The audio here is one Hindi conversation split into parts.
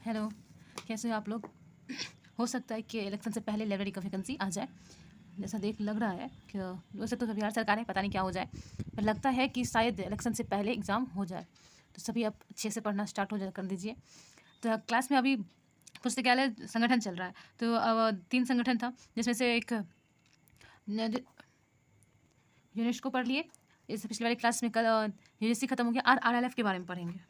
हेलो, कैसे हो आप लोग? हो सकता है कि इलेक्शन से पहले लाइब्रेरी का वैकेंसी आ जाए। जैसा देख लग रहा है कि वैसे तो बिहार सरकार है, पता नहीं क्या हो जाए, पर लगता है कि शायद इलेक्शन से पहले एग्ज़ाम हो जाए। तो सभी अब अच्छे से पढ़ना स्टार्ट हो जाए कर दीजिए। तो क्लास में अभी पुस्तकालय संगठन चल रहा है, तो अब 3 संगठन था, जिसमें से एक न यूनेस्को पढ़ लिए। इससे पिछले वाली क्लास में कल यूजीसी खत्म हो गया। आरआरएलएफ के बारे में पढ़ेंगे।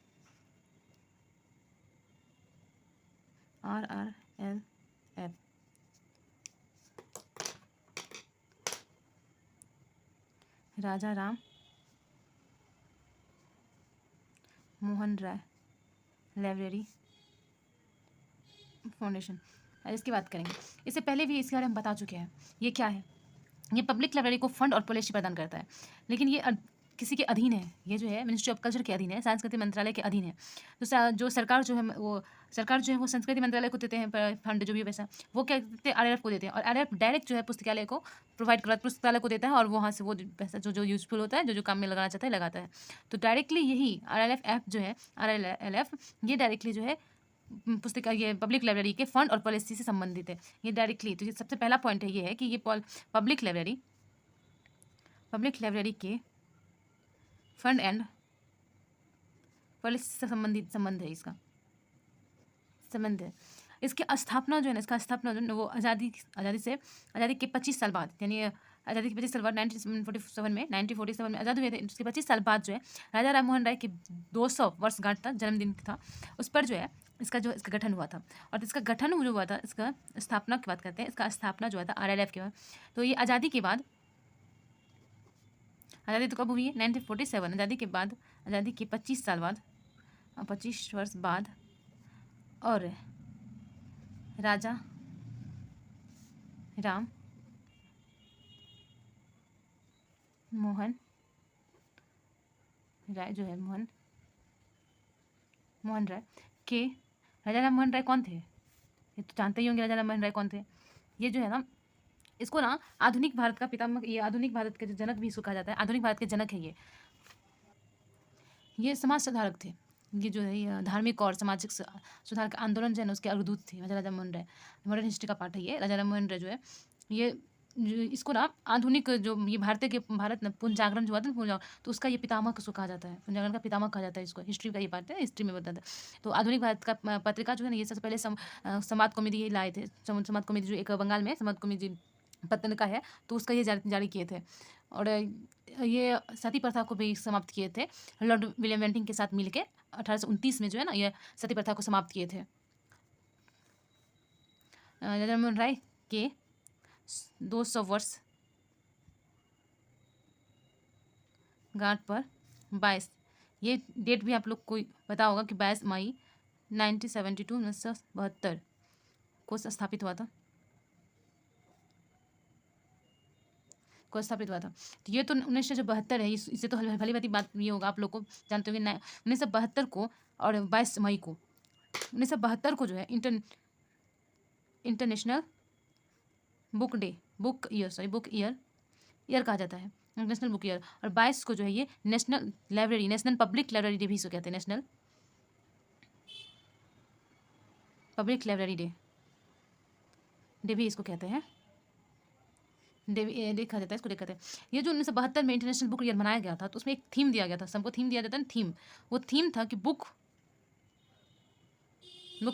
आरआरएलएफ राजा राम मोहन राय लाइब्रेरी फाउंडेशन, इसकी बात करेंगे। इससे पहले भी इसके बारे में बता चुके हैं। ये क्या है? ये पब्लिक लाइब्रेरी को फंड और पॉलिसी प्रदान करता है, लेकिन ये किसी के अधीन है। ये जो है मिनिस्ट्री ऑफ कल्चर के अधीन है, संस्कृति मंत्रालय के अधीन है। तो जो सरकार जो है वो संस्कृति मंत्रालय को देते हैं फंड, जो भी पैसा वो क्या देते हैं, आरआरएफ को देते हैं। और आरआरएफ डायरेक्ट जो है पुस्तकालय को प्रोवाइड करता है, पुस्तकालय को देता है, और वहाँ से वो पैसा जो यूजफुल होता है, जो काम में लगाना चाहता है लगाता है। तो डायरेक्टली यही आरआरएफ जो है, आरआरएलएफ ये डायरेक्टली जो है पुस्तक ये पब्लिक लाइब्रेरी के फंड और पॉलिसी से संबंधित है, ये डायरेक्टली। तो ये सबसे पहला पॉइंट है, ये है कि ये पब्लिक लाइब्रेरी के फंड एंड पॉलिसी से संबंध है, इसका संबंध है। इसकी स्थापना जो है ना, इसका स्थापना जो है वो आज़ादी के 25 साल बाद, यानी आज़ादी के 25 साल बाद 1947 में आज़ाद हुए थे। उसके 25 साल बाद जो है राजा राम मोहन राय की 200 वर्षगांठ था, जन्मदिन था, उस पर जो है इसका गठन हुआ था। और इसका गठन जो हुआ था, इसका स्थापना की बात करते हैं, इसका स्थापना जो हुआ था आरएलएफ के बाद। तो ये आज़ादी के बाद, आज़ादी तो कब हुई है? 1947। आज़ादी के बाद, आज़ादी के 25 साल बाद, 25 वर्ष बाद, और राजा राम मोहन राय जो है, मोहन राय के, राजा राम मोहन राय कौन थे? ये तो जानते ही होंगे राजा राम मोहन राय कौन थे। ये जो है ना, इसको ना आधुनिक भारत का पितामह, ये आधुनिक भारत के जो जनक भी इसको कहा जाता है, आधुनिक भारत के जनक है ये समाज सुधारक थे। ये जो है ये धार्मिक और सामाजिक सुधार का आंदोलन जो है ना, उसके अग्रदूत थे राजा राम मोहन राय। मॉडर्न हिस्ट्री का पार्ट है ये। राजा राम मोहन राय जो है ये इसको ना आधुनिक जो ये भारत पुनर्जागरण जो हुआ था ना, तो उसका ये पितामह किसको कहा जाता है? पुनर्जागरण का पितामह कहा जाता है इसको। हिस्ट्री का ये पार्ट है, हिस्ट्री में बताता है। तो आधुनिक भारत का पत्रिका जो है ना, ये सबसे पहले संवाद कौमुदी ये लाए थे। संवाद कौमुदी जो एक बंगाल में संवाद कौमुदी पत्रिका है, तो उसका ये जारी किए थे। और ये सती प्रथा को भी समाप्त किए थे लॉर्ड विलियम बेंटिंग के साथ मिलके 1829 में जो है ना, ये सती प्रथा को समाप्त किए थे। राजा राम मोहन राय के 200 वर्ष गांठ पर 22, ये डेट भी आप लोग को पता होगा कि 22 मई 1972 को स्थापित हुआ था, तो ये तो 1972 है। इससे तो भली भांति बात ये होगा, आप लोग को जानते होंगे 1972 को और 22 मई को, 1972 को जो है इंटरनेशनल बुक ईयर कहा जाता है, नेशनल बुक ईयर। और 22 को जो है ये नेशनल पब्लिक लाइब्रेरी डे भी इसको कहते हैं, नेशनल पब्लिक लाइब्रेरी डे भी इसको कहते हैं, देखा जाता है, इसको देखा जाता है। ये जो 1972 में इंटरनेशनल बुक ईयर मनाया गया था, तो उसमें एक थीम दिया गया था, सबको थीम दिया जाता है ना, थीम। वो थीम था कि बुक्स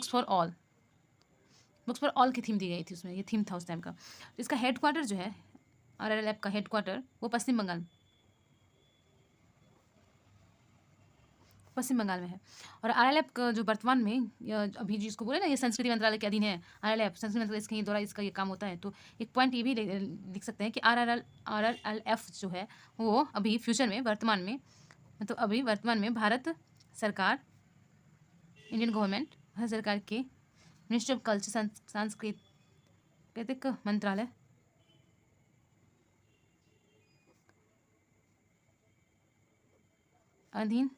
फॉर ऑल की थीम दी गई थी उसमें, ये थीम था उस टाइम का। इसका हेडक्वार्टर जो है, आरआरएलएफ का हेडक्वार्टर वो पश्चिम बंगाल में है। और आरएलएफ का जो वर्तमान में अभी जिसको बोले ना, ये संस्कृति मंत्रालय के अधीन है। आरएलएफ संस्कृति मंत्रालय इसके द्वारा इसका ये काम होता है। तो एक पॉइंट ये भी लिख सकते हैं कि आरआरएलएफ जो है वो अभी फ्यूचर में, वर्तमान में भारत सरकार, इंडियन गवर्नमेंट, भारत सरकार के मिनिस्ट्री ऑफ कल्चर, सांस्कृतिक मंत्रालय अधीन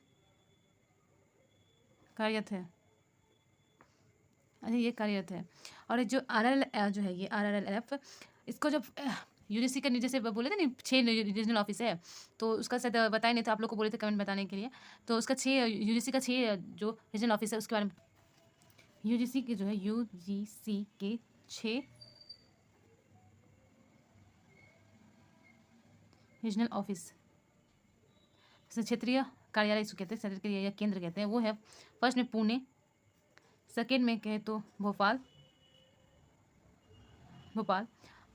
कार्यरत है। ये कार्यरत है। और जो आरआरएलएफ इसको जब यूजीसी का जैसे बोले थे ना 6 रीजनल ऑफिस है, तो उसका शायद बताया नहीं था, आप लोग को बोले थे कमेंट बताने के लिए। तो उसका 6 यूजीसी का 6 जो रीजनल ऑफिस है उसके बारे में, यूजीसी के जो है यूजीसी के 6 रीजनल ऑफिस, क्षेत्रीय कार्यालय इसको कहते हैं, क्षेत्रीय या केंद्र कहते हैं। वो है फर्स्ट में पुणे, सेकेंड में कहे तो भोपाल,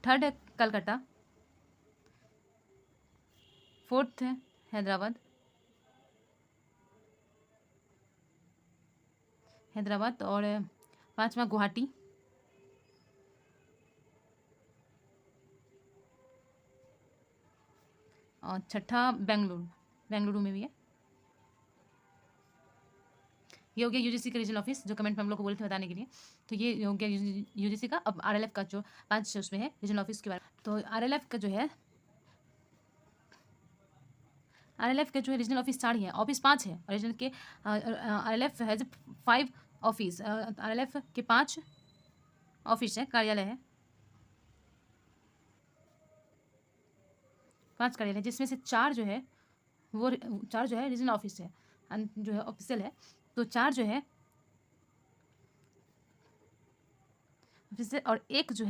थर्ड है कलकत्ता, फोर्थ है हैदराबाद, और पांचवा गुवाहाटी, और छठा बेंगलुरु में भी है। ये हो गया यूजीसी का रीजनल ऑफिस, जो कमेंट में हम लोग को बोले थे बताने के लिए। तो ये हो गया यूजीसी का। अब आरएलएफ का जो 5 उसमें है रीजनल ऑफिस के बारे में। तो आरएलएफ का जो है रीजनल ऑफिस 4 ही है, ऑफिस 5 है। रीजनल के आरएलएफ हैज 5 ऑफिस, आरएलएफ के 5 ऑफिस है, कार्यालय है, 5 कार्यालय, जिसमें से 4 जो है वो 4 जो है रीजनल ऑफिस है, जो है ऑफिशियल है। तो 4 जो है ऑफिशियल, और एक जो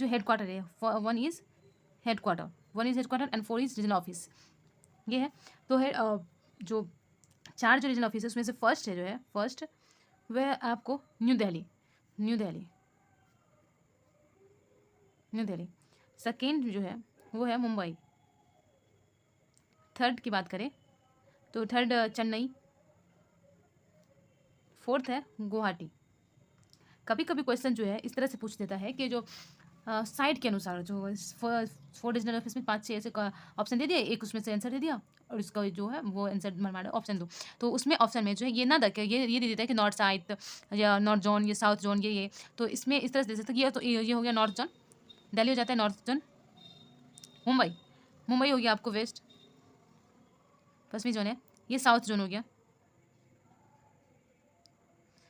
हेडक्वार्टर है। 1 is headquarter and 4 is regional office, ये है। तो है जो 4 जो रीजनल ऑफिस है उसमें से फर्स्ट है जो है, फर्स्ट वह आपको न्यू दिल्ली। सेकेंड जो है वो है मुंबई। थर्ड की बात करें तो थर्ड चेन्नई, फोर्थ है गुवाहाटी। कभी कभी क्वेश्चन जो है इस तरह से पूछ देता है कि जो साइड के अनुसार जो 4 रीजनल ऑफिस में 5-6 ऐसे का ऑप्शन दे दिया, एक उसमें से आंसर दे दिया और इसका जो है वो आंसर मारे ऑप्शन दो। तो उसमें ऑप्शन में जो है ये ना दे के ये दे देता है कि नॉर्थ साइड या नॉर्थ जोन, ये साउथ जोन, ये तो इसमें इस तरह से दे सकते हैं। तो ये हो गया नॉर्थ जोन, दिल्ली हो जाता है नॉर्थ जोन, मुंबई हो गया आपको वेस्ट, पश्चिमी जोन है, ये साउथ जोन हो गया,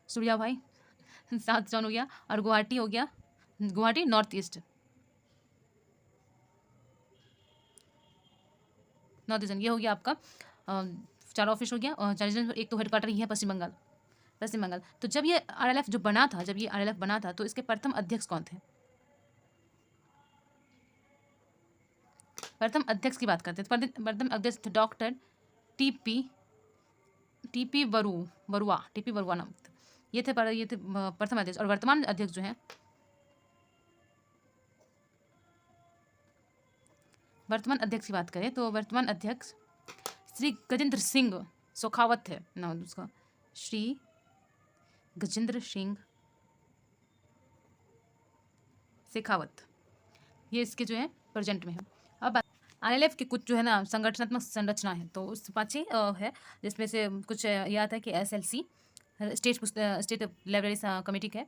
सूर्या भाई साउथ जोन हो गया, और गुवाहाटी हो गया, गुवाहाटी नॉर्थ ईस्ट ये हो गया आपका 4 ऑफिस हो गया, और 4 रीजन, एक तो हेडक्वार्टर ही है पश्चिम बंगाल। तो जब ये आरएलएफ बना था तो इसके प्रथम अध्यक्ष कौन थे? प्रथम अध्यक्ष की बात करते हैं। प्रथम अध्यक्ष डॉक्टर टीपी बरुआ नाम, ये थे प्रथम अध्यक्ष। और वर्तमान अध्यक्ष जो है की बात करें तो वर्तमान अध्यक्ष श्री गजेंद्र सिंह शेखावत है नाम उसका, श्री गजेंद्र सिंह शेखावत, ये इसके जो है प्रेजेंट में है। अब आरएलएफ की कुछ जो है ना संगठनात्मक संरचना है, तो उस 5 है, जिसमें से कुछ यह आता है कि एसएलसी स्टेट लाइब्रेरी कमेटी है,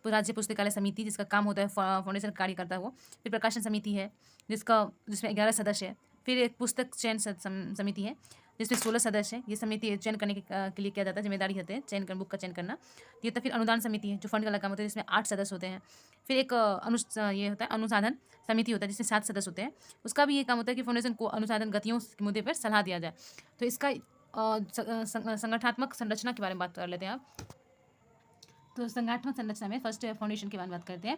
राज्य पुस्तकालय समिति जिसका काम होता है फाउंडेशन कार्य करता है वो, फिर प्रकाशन समिति है जिसमें 11 सदस्य है, फिर एक पुस्तक चयन समिति है जिसमें 16 सदस्य है। ये समिति चयन करने के लिए किया जाता है, जिम्मेदारी होते हैं चयन कर बुक का चयन करना। ये तो फिर अनुदान समिति है जो फंड का काम होता है, जिसमें 8 सदस्य होते हैं। फिर एक ये होता है अनुसाधन समिति होता है जिसमें 7 सदस्य होते हैं, उसका भी ये काम होता है कि फाउंडेशन को अनुसाधन गतियों के मुद्दे पर सलाह दिया जाए। तो इसका संगठनात्मक संरचना के बारे में बात कर लेते हैं आप। तो संगठनात्मक संरचना में फर्स्ट फाउंडेशन के बारे में बात करते हैं।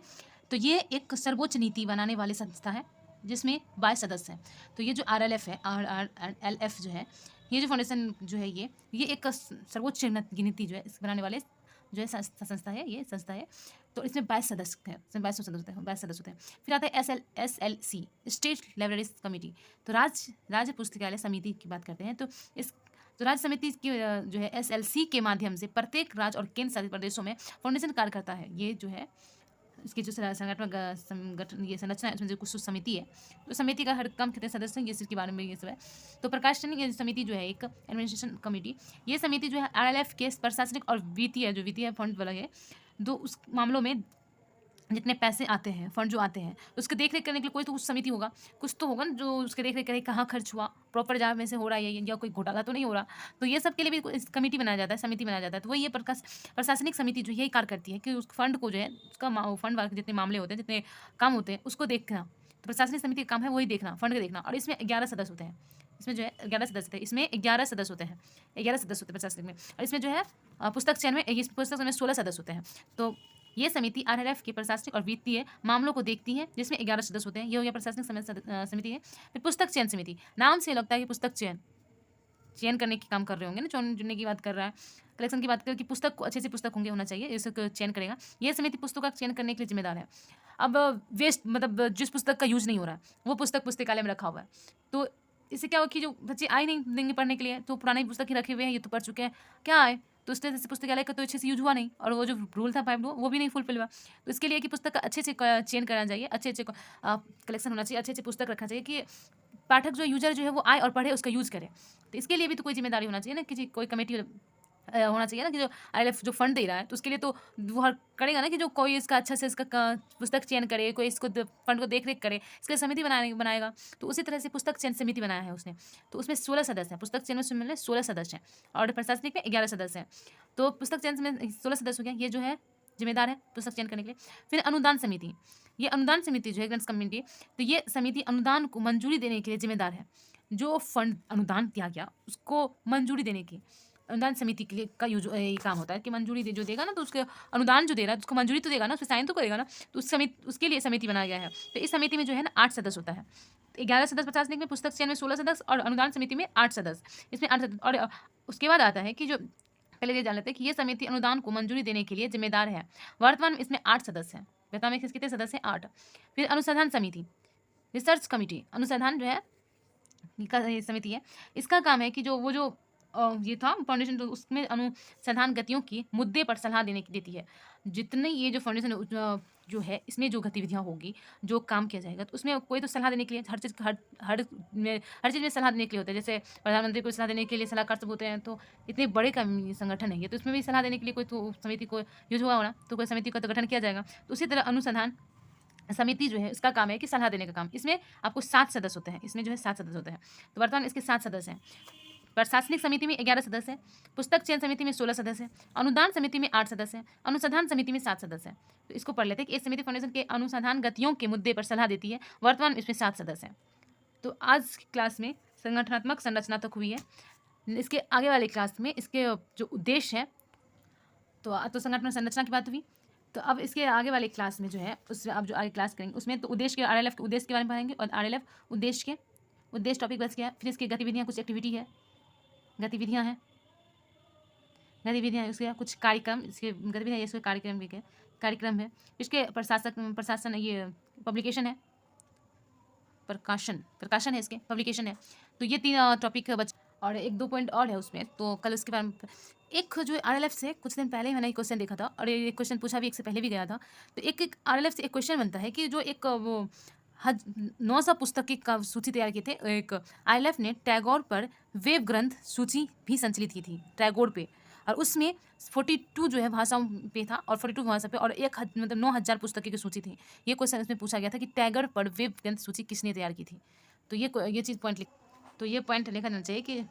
तो ये एक सर्वोच्च नीति बनाने वाली संस्था है जिसमें 22 सदस्य हैं। तो ये जो आरएलएफ है, आरएलएफ जो है, ये जो फाउंडेशन जो है ये एक सर्वोच्च नीति जो है इस बनाने वाले जो है संस्था है, ये संस्था है। तो इसमें 22 सदस्य हैं, 22 सदस्य होते हैं। फिर आता है SLC स्टेट लाइब्रेरी कमेटी। तो राज्य पुस्तकालय समिति की बात करते हैं। तो राज्य समिति की जो है SLC के माध्यम से प्रत्येक राज्य और केंद्र शासित प्रदेशों में फाउंडेशन कार्य करता है। ये जो है इसकी जो संगठन ये संरचना है, उसमें जो कुछ समिति है, तो समिति का हर कम कितने सदस्य हैं, ये इसके बारे में ये सब है। तो प्रकाशनिक समिति जो है एक एडमिनिस्ट्रेशन कमेटी, ये समिति जो है आरएलएफ के प्रशासनिक और वित्तीय फंड वाला है, उस मामलों में जितने पैसे आते हैं, फंड जो आते हैं, उसके देख रेख करने के लिए कोई तो कुछ समिति होगा, कुछ तो होगा ना जो उसके देख रेख करे, कहाँ खर्च हुआ, प्रॉपर जगह में से हो रहा है या कोई घोटाला तो नहीं हो रहा। तो ये सब के लिए भी कमेटी बनाया जाता है, समिति बनाया जाता है। तो वही ये प्रशासनिक समिति जो यही कार्य करती है कि उस फंड को जो है उसका फंड वाले जितने मामले होते हैं, जितने काम होते हैं, उसको देखना। तो प्रशासनिक समिति का काम है वही देखना, फंड का देखना। और इसमें 11 सदस्य होते हैं, इसमें जो है 11 सदस्य थे, इसमें 11 सदस्य होते हैं, 11 सदस्य होते हैं प्रशासनिक में। और इसमें जो है पुस्तक चयन में, इस पुस्तक चयन में 16 सदस्य होते हैं। तो ये समिति आरएलएफ के प्रशासनिक और वित्तीय मामलों को देखती है, जिसमें 11 सदस्य होते हैं। ये हो गया प्रशासनिक समिति है। फिर पुस्तक चयन समिति, नाम से लगता है कि पुस्तक चयन करने की काम कर रहे होंगे ना, चुनने की बात कर रहा है, कलेक्शन की बात कर, कि पुस्तक अच्छे से पुस्तक होंगे, होना चाहिए, इसको चयन करेगा। यह समिति पुस्तकों का चयन करने के लिए जिम्मेदार है। अब वेस्ट मतलब जिस पुस्तक का यूज नहीं हो रहा है वो पुस्तक पुस्तकालय में रखा हुआ है, तो इससे क्या हो कि जो बच्चे आए नहीं देंगे पढ़ने के लिए, तो पुरानी पुस्तक ही रखे हुए हैं, ये तो पढ़ चुके हैं, क्या आए, तो इस तरह से पुस्तकालय का तो अच्छे से यूज हुआ नहीं, और वो जो रूल था 5 वो भी नहीं फुलफिल हुआ। तो इसके लिए कि पुस्तक का अच्छे से चयन करना चाहिए, अच्छे अच्छे कलेक्शन होना चाहिए, अच्छे अच्छे पुस्तक रखना चाहिए, कि पाठक जो यूजर जो है वो आए और पढ़े, उसका यूज करे। तो इसके लिए भी तो कोई जिम्मेदारी होना चाहिए ना, कि कोई कमेटी होना चाहिए ना, कि जो आईएलएफ जो फंड दे रहा है, तो उसके लिए तो वो करेगा ना, कि जो कोई इसका अच्छा से इसका पुस्तक चयन करे, कोई इसको फंड को देख रेख करे, इसके लिए समिति बनाएगा। तो उसी तरह से पुस्तक चयन समिति बनाया है उसने, तो उसमें 16 सदस्य हैं, पुस्तक चयन में 16 सदस्य हैं, और प्रशासनिक में 11 सदस्य हैं। तो पुस्तक चयन में 16 सदस्य हो गया, ये जो है जिम्मेदार है पुस्तक चयन करने के लिए। फिर अनुदान समिति, ये अनुदान समिति जो है ग्रांट्स कमेटी, तो ये समिति अनुदान को मंजूरी देने के लिए जिम्मेदार है। जो फंड अनुदान दिया गया उसको मंजूरी देने की अनुदान समिति के लिए का यूज ये काम होता है, कि मंजूरी जो देगा ना, तो उसके अनुदान जो दे रहा है उसको मंजूरी तो देगा ना, उस पर साइन तो करेगा ना, तो उस समिति, उसके लिए समिति बनाया गया है। तो इस समिति में जो है ना 8 सदस्य होता है, 11 सदस्य प्रशासनिक में, पुस्तक चयन में 16 सदस्य, और अनुदान समिति में 8 सदस्य, इसमें 8 सदस्य। और उसके बाद आता है कि जो पहले ये जान लेते हैं कि ये समिति अनुदान को मंजूरी देने के लिए जिम्मेदार है। वर्तमान में इसमें 8 सदस्य हैं, वर्तमान में कितने सदस्य हैं? 8। फिर अनुसंधान समिति, रिसर्च कमिटी, अनुसंधान जो है ये समिति है, इसका काम है कि जो वो जो ये था फाउंडेशन, तो उसमें अनुसंधान गतियों की मुद्दे पर सलाह देने की देती है। जितने ये जो फाउंडेशन जो है, इसमें जो गतिविधियाँ होगी, जो काम किया जाएगा, तो उसमें कोई तो सलाह देने के लिए हर चीज़ में सलाह देने के लिए होता है। जैसे प्रधानमंत्री को सलाह देने के लिए सलाहकार सब होते हैं, तो इतने बड़े का संगठन है ये, तो इसमें भी सलाह देने के लिए कोई तो समिति को यूज हुआ होना, तो कोई समिति का तो गठन किया जाएगा। तो उसी तरह अनुसंधान समिति जो है इसका काम है कि सलाह देने का काम। इसमें आपको 7 सदस्य होते हैं, इसमें जो है 7 सदस्य होते हैं। तो वर्तमान में इसके 7 सदस्य हैं। प्रशासनिक समिति में 11 सदस्य हैं, पुस्तक चयन समिति में 16 सदस्य हैं, अनुदान समिति में 8 सदस्य हैं, अनुसंधान समिति में 7 सदस्य हैं। तो इसको पढ़ लेते हैं कि ये समिति फाउंडेशन के अनुसंधान गतियों के मुद्दे पर सलाह देती है। वर्तमान में इसमें 7 सदस्य हैं। तो आज की क्लास में संगठनात्मक संरचना तक हुई है। इसके आगे वाली क्लास में इसके जो उद्देश्य है, तो संगठन संरचना की बात हुई। तो अब इसके आगे वाली क्लास में जो है, उसमें अब जो आगे क्लास करेंगे उसमें तो उद्देश्य के आरएलएफ के उद्देश्य के बारे में पढ़ेंगे, और आरएलएफ उद्देश्य टॉपिक बच गया। फिर इसकी गतिविधियाँ, कुछ एक्टिविटी है, गतिविधियाँ हैं उसके कुछ कार्यक्रम, इसके गतिविधियाँ, इसके कार्यक्रम है। इसके प्रशासन ये पब्लिकेशन है, प्रकाशन है, इसके पब्लिकेशन है। तो ये 3 टॉपिक बच, और 1-2 पॉइंट और है उसमें, तो कल उसके बारे में एक जो आरएलएफ से कुछ दिन पहले मैंने एक क्वेश्चन देखा था, और ये क्वेश्चन पूछा भी एक से पहले भी गया था। तो एक आरएलएफ से एक क्वेश्चन बनता है कि जो एक वो 900 पुस्तक की सूची तैयार की थे, एक आरएलएफ ने टैगोर पर वेब ग्रंथ सूची भी संचालित की थी, टैगोर पे, और उसमें 42 जो है भाषाओं पे था, और 42 भाषा पे, और 9,000 पुस्तकें की सूची थी। ये क्वेश्चन इसमें पूछा गया था कि टैगोर पर वेब ग्रंथ सूची किसने तैयार की थी। तो ये चीज़ पॉइंट तो ये पॉइंट लिखा जाना चाहिए कि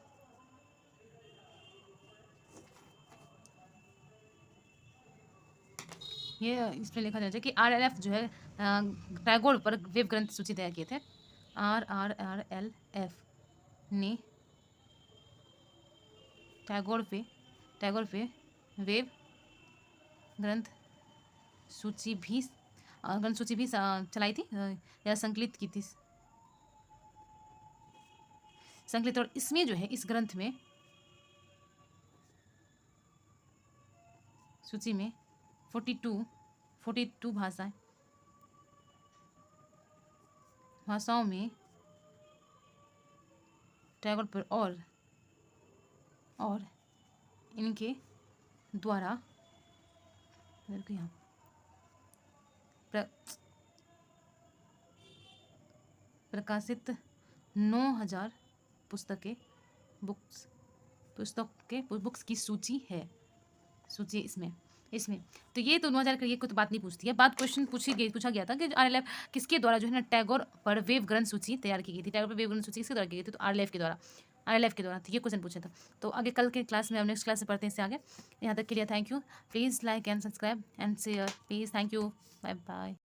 ये इसमें लिखा जाना चाहिए कि आरएलएफ जो है टैगोर पर वेब ग्रंथ सूची तैयार किए थे। आरएलएफ ने टैगोर पे वेब ग्रंथ सूची भी चलाई थी, या संकलित की थी, संकलित। और इसमें जो है इस ग्रंथ में सूची में 42 भाषाओं में टैगोर पर और इनके द्वारा प्रकाशित 9,000 बुक्स की सूची है, इसमें। तो ये तो 9,000 का ये कोई तो बात नहीं पूछती है, बात क्वेश्चन पूछा गया था कि आरएलएफ किसके द्वारा जो है ना टैगोर पर वेब ग्रंथ सूची तैयार की गई थी, टैगोर पर वेब ग्रंथ सूची किसके द्वारा की गई थी, तो आरएलएफ के द्वारा तो ये क्वेश्चन पूछा था। तो आगे कल के क्लास में, अब नेक्स्ट क्लास से पढ़ते हैं इससे आगे। यहाँ तक के लिए thank you, please like and subscribe and share, please, thank you, bye bye.